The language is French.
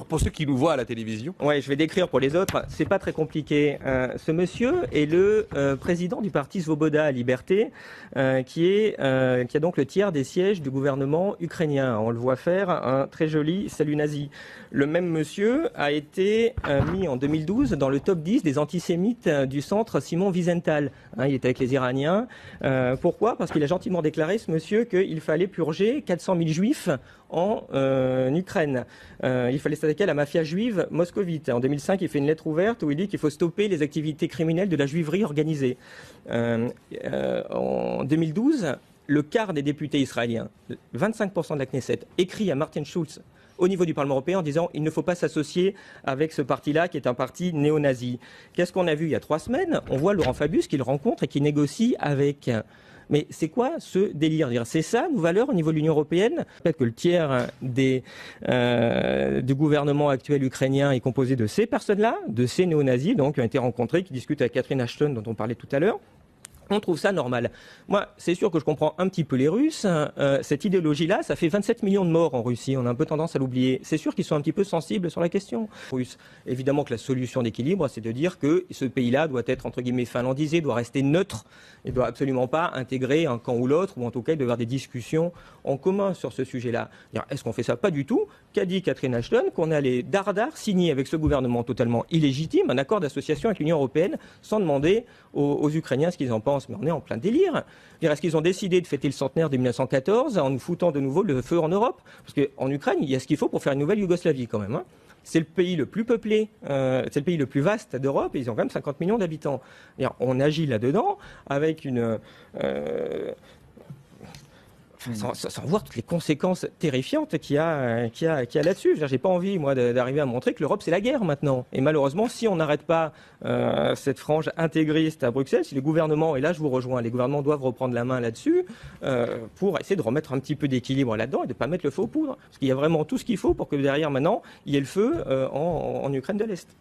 Pour ceux qui nous voient à la télévision. Ouais, je vais décrire pour les autres. C'est pas très compliqué. Ce monsieur est le président du parti Svoboda Liberté, qui a donc le tiers des sièges du gouvernement ukrainien. On le voit faire un très joli salut nazi. Le même monsieur a été mis en 2012 dans le top 10 des antisémites du centre Simon Wiesenthal. Il était avec les Iraniens. Pourquoi ? Parce qu'il a gentiment déclaré, ce monsieur, qu'il fallait purger 400 000 juifs en Ukraine. Il fallait s'attaquer à la mafia juive moscovite. En 2005, il fait une lettre ouverte où il dit qu'il faut stopper les activités criminelles de la juiverie organisée. En 2012, le quart des députés israéliens, 25% de la Knesset, écrit à Martin Schulz au niveau du Parlement européen en disant il ne faut pas s'associer avec ce parti-là qui est un parti néo-nazi. Qu'est-ce qu'on a vu il y a 3 semaines ? On voit Laurent Fabius qui le rencontre et qui négocie avec... Mais c'est quoi ce délire ? C'est ça nos valeurs au niveau de l'Union européenne ? Peut-être que le tiers du gouvernement actuel ukrainien est composé de ces personnes-là, de ces néo-nazis, donc qui ont été rencontrés, qui discutent avec Catherine Ashton, dont on parlait tout à l'heure. On trouve ça normal. Moi, c'est sûr que je comprends un petit peu les Russes. Cette idéologie-là, ça fait 27 millions de morts en Russie. On a un peu tendance à l'oublier. C'est sûr qu'ils sont un petit peu sensibles sur la question russe. Évidemment que la solution d'équilibre, c'est de dire que ce pays-là doit être, entre guillemets, finlandisé, doit rester neutre. Il ne doit absolument pas intégrer un camp ou l'autre, ou en tout cas, il doit y avoir des discussions en commun sur ce sujet-là. Est-ce qu'on fait ça ? Pas du tout. Qu'a dit Catherine Ashton ? Qu'on allait dardard signer avec ce gouvernement totalement illégitime un accord d'association avec l'Union européenne sans demander aux Ukrainiens ce qu'ils en pensent. Mais on est en plein délire. Est-ce qu'ils ont décidé de fêter le centenaire de 1914 en nous foutant de nouveau le feu en Europe ? Parce qu'en Ukraine, il y a ce qu'il faut pour faire une nouvelle Yougoslavie quand même. C'est le pays le plus peuplé, c'est le pays le plus vaste d'Europe, et ils ont quand même 50 millions d'habitants. On agit là-dedans avec une... sans voir toutes les conséquences terrifiantes qu'il y a là-dessus. J'ai pas envie, moi, d'arriver à montrer que l'Europe, c'est la guerre maintenant. Et malheureusement, si on n'arrête pas cette frange intégriste à Bruxelles, si les gouvernements, et là je vous rejoins, les gouvernements doivent reprendre la main là-dessus pour essayer de remettre un petit peu d'équilibre là-dedans et de ne pas mettre le feu aux poudres. Parce qu'il y a vraiment tout ce qu'il faut pour que derrière, maintenant, il y ait le feu en Ukraine de l'Est.